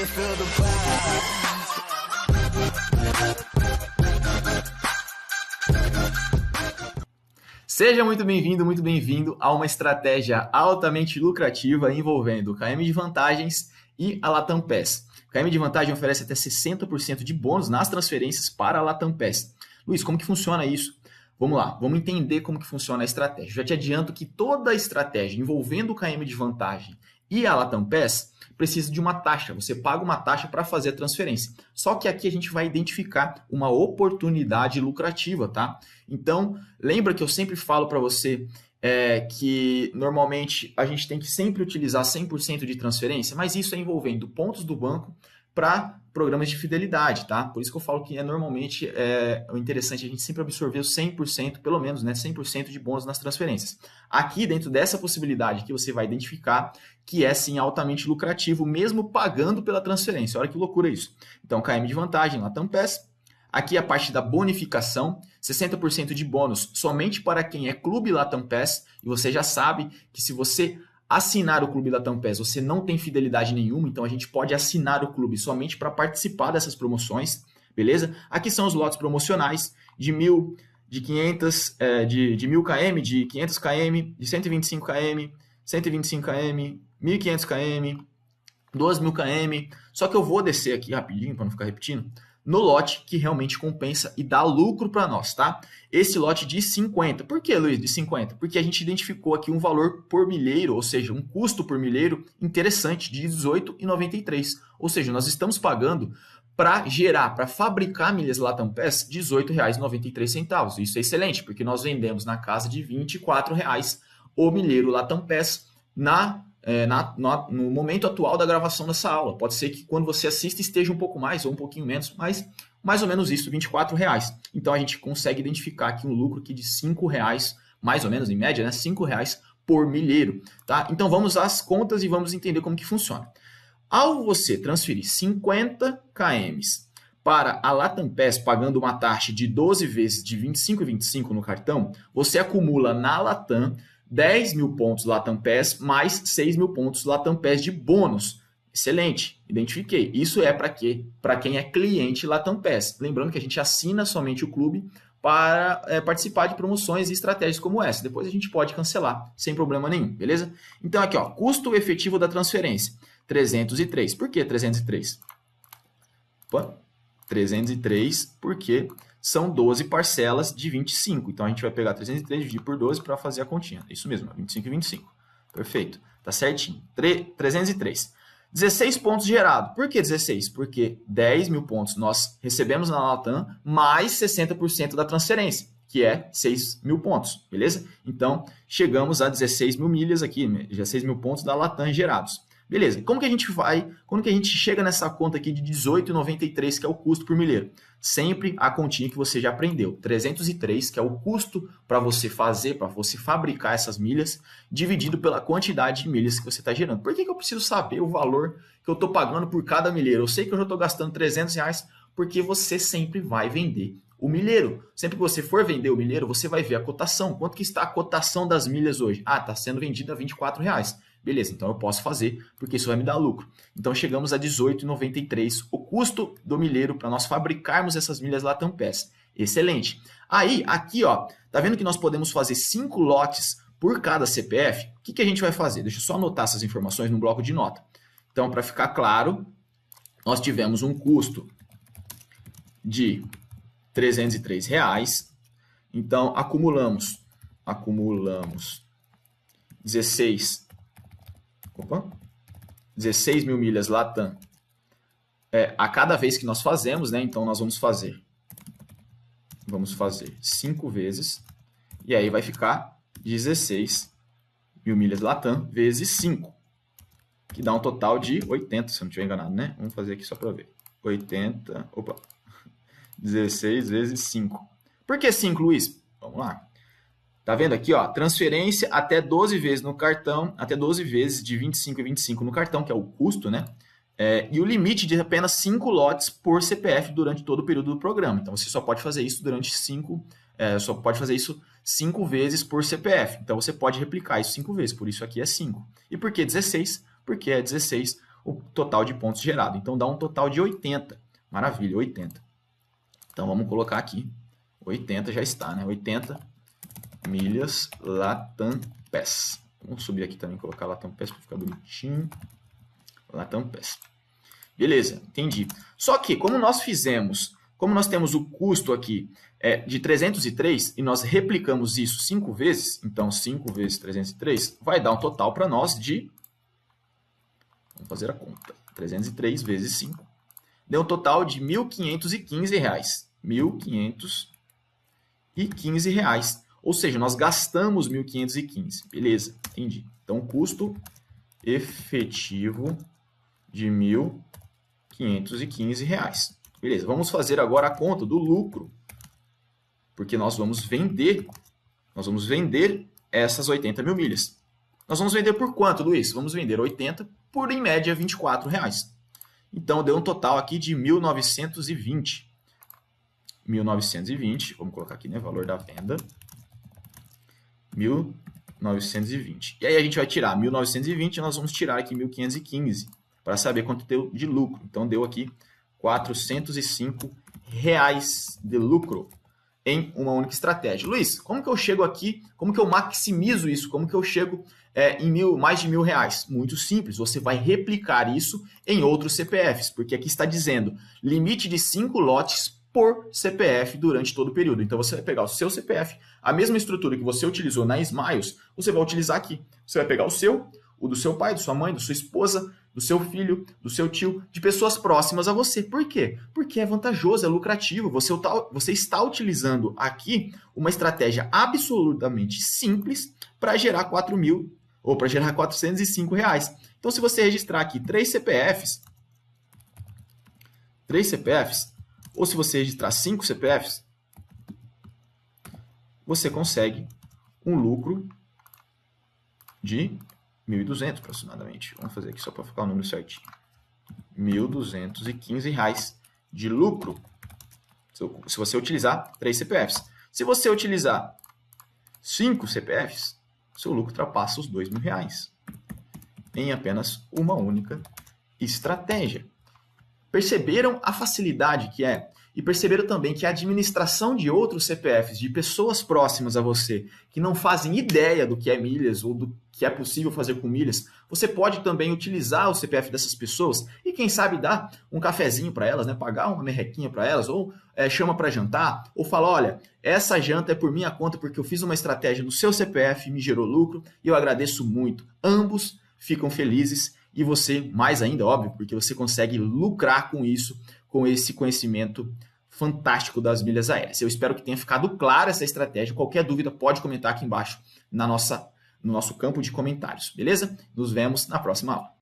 feel the vibes. Seja muito bem-vindo a uma estratégia altamente lucrativa envolvendo o KM de vantagens e a Latam Pass. O KM de vantagem oferece até 60% de bônus nas transferências para a Latam Pass. Luiz, como que funciona isso? Vamos lá, vamos entender como que funciona a estratégia. Já te adianto que toda a estratégia envolvendo o KM de vantagem e a Latam Pass precisa de uma taxa. Você paga uma taxa para fazer a transferência. Só que aqui a gente vai identificar uma oportunidade lucrativa, tá? Então, lembra que eu sempre falo para você que normalmente a gente tem que sempre utilizar 100% de transferência, mas isso é envolvendo pontos do banco para programas de fidelidade, tá? Por isso que eu falo que normalmente o interessante é a gente sempre absorver os 100%, pelo menos, né, 100% de bônus nas transferências. Aqui, dentro dessa possibilidade que você vai identificar que é, sim, altamente lucrativo, mesmo pagando pela transferência. Olha que loucura isso. Então, KM de vantagem, Latam Pass. Aqui a parte da bonificação, 60% de bônus somente para quem é Clube Latam Pass. E você já sabe que se você assinar o Clube Latam Pass, você não tem fidelidade nenhuma, então a gente pode assinar o clube somente para participar dessas promoções, beleza? Aqui são os lotes promocionais de 1.000, de 500, de 1.000 km, de 500 km, de 125 km, 125 km, 1.500 km, 2.000 km. Só que eu vou descer aqui rapidinho para não ficar repetindo. No lote que realmente compensa e dá lucro para nós, tá? Esse lote de 50. Por que, Luiz, de 50? Porque a gente identificou aqui um valor por milheiro, ou seja, um custo por milheiro interessante de R$18,93. Ou seja, nós estamos pagando para gerar, para fabricar milhas Latam Pass, R$18,93. Isso é excelente, porque nós vendemos na casa de R$24 o milheiro Latam Pass no momento atual da gravação dessa aula. Pode ser que quando você assista esteja um pouco mais ou um pouquinho menos, mas mais ou menos isso, R$24. Então a gente consegue identificar aqui um lucro aqui de R$5, mais ou menos em média, né? R$5 por milheiro, tá? Então vamos às contas e vamos entender como que funciona. Ao você transferir 50 km para a Latam Pass, pagando uma taxa de 12 vezes de R$25,25 no cartão, você acumula na Latam 10.000 pontos Latam Pass mais 6.000 pontos Latam Pass de bônus. Excelente, identifiquei. Isso é para quê? Para quem é cliente Latam Pass. Lembrando que a gente assina somente o clube para participar de promoções e estratégias como essa. Depois a gente pode cancelar sem problema nenhum, beleza? Então aqui, ó, custo efetivo da transferência, 303. Por que 303? Opa, 303 porque são 12 parcelas de 25. Então, a gente vai pegar 303 e dividir por 12 para fazer a continha. Isso mesmo, 25 e 25. Perfeito. Tá certinho. 303. 16 pontos gerados. Por que 16? Porque 10.000 pontos nós recebemos na Latam, mais 60% da transferência, que é 6.000 pontos. Beleza? Então, chegamos a 16.000 milhas aqui, 16.000 pontos da Latam gerados. Beleza, como que a gente chega nessa conta aqui de R$18,93, que é o custo por milheiro? Sempre a continha que você já aprendeu, 303, que é o custo para você fazer, para você fabricar essas milhas, dividido pela quantidade de milhas que você está gerando. Por que eu preciso saber o valor que eu estou pagando por cada milheiro? Eu sei que eu já estou gastando R$300, porque você sempre vai vender o milheiro. Sempre que você for vender o milheiro, você vai ver a cotação. Quanto que está a cotação das milhas hoje? Ah, está sendo vendida a R$24. Beleza, então eu posso fazer, porque isso vai me dar lucro. Então chegamos a R$18,93, o custo do milheiro para nós fabricarmos essas milhas Latam Pass. Excelente. Aí, aqui, ó, tá vendo que nós podemos fazer 5 lotes por cada CPF? O que a gente vai fazer? Deixa eu só anotar essas informações no bloco de nota. Então, para ficar claro, nós tivemos um custo de R$303. Então, acumulamos 16.000 milhas Latam a cada vez que nós fazemos, né? Então, nós vamos fazer 5 vezes, e aí vai ficar 16.000 milhas Latam vezes 5, que dá um total de 80, se eu não estiver enganado, né? Vamos fazer aqui só para ver. 16 vezes 5. Por que 5, Luiz? Vamos lá. Tá vendo aqui, ó, transferência até 12 vezes no cartão, até 12 vezes de 25 e 25 no cartão, que é o custo, né? E o limite de apenas 5 lotes por CPF durante todo o período do programa. Então, você só pode fazer isso durante 5 vezes por CPF. Então, você pode replicar isso 5 vezes, por isso aqui é 5. E por que 16? Porque é 16 o total de pontos gerado. Então, dá um total de 80. Maravilha, 80. Então, vamos colocar aqui. 80 já está, né? 80 milhas Latam Pass. Vamos subir aqui também, colocar Latam Pass para ficar bonitinho. Latam Pass. Beleza, entendi. Só que, como nós temos o custo aqui de 303 e nós replicamos isso 5 vezes, então 5 vezes 303 vai dar um total para nós de... Vamos fazer a conta. 303 vezes 5. Deu um total de R$ 1.515. R$ 1.515. Ou seja, nós gastamos 1.515. Beleza, entendi. Então, custo efetivo de R$ 1.515. Beleza, vamos fazer agora a conta do lucro. Porque nós vamos vender essas 80 mil milhas. Nós vamos vender por quanto, Luiz? Vamos vender 80 por, em média, R$ 24. Então, deu um total aqui de 1.920. 1.920, vamos colocar aqui, né? Valor da venda. 1.920. E aí a gente vai tirar 1.920 e nós vamos tirar aqui 1.515 para saber quanto deu de lucro. Então, deu aqui R$ 405 de lucro em uma única estratégia. Luiz, como que eu chego aqui? Como que eu maximizo isso? Como que eu chego em mais de R$ 1.000? Muito simples, você vai replicar isso em outros CPFs, porque aqui está dizendo limite de 5 lotes por CPF durante todo o período. Então, você vai pegar o seu CPF, a mesma estrutura que você utilizou na Smiles, você vai utilizar aqui. Você vai pegar o do seu pai, da sua mãe, da sua esposa, do seu filho, do seu tio, de pessoas próximas a você. Por quê? Porque é vantajoso, é lucrativo. Você está utilizando aqui uma estratégia absolutamente simples para gerar 4 mil ou para gerar R$ 405. Então, se você registrar aqui 3 CPFs, ou se você registrar 5 CPFs, você consegue um lucro de 1.200 aproximadamente. Vamos fazer aqui só para ficar o número certinho. R$ 1.215 de lucro se você utilizar 3 CPFs. Se você utilizar 5 CPFs, seu lucro ultrapassa os R$ 2.000 em apenas uma única estratégia. Perceberam a facilidade que é? E perceberam também que a administração de outros CPFs, de pessoas próximas a você, que não fazem ideia do que é milhas ou do que é possível fazer com milhas, você pode também utilizar o CPF dessas pessoas e, quem sabe, dar um cafezinho para elas, né? Pagar uma merrequinha para elas, ou chama para jantar, ou fala, olha, essa janta é por minha conta porque eu fiz uma estratégia no seu CPF e me gerou lucro e eu agradeço muito. Ambos ficam felizes e você, mais ainda, óbvio, porque você consegue lucrar com isso, com esse conhecimento fantástico das milhas aéreas. Eu espero que tenha ficado clara essa estratégia. Qualquer dúvida pode comentar aqui embaixo no nosso campo de comentários, beleza? Nos vemos na próxima aula.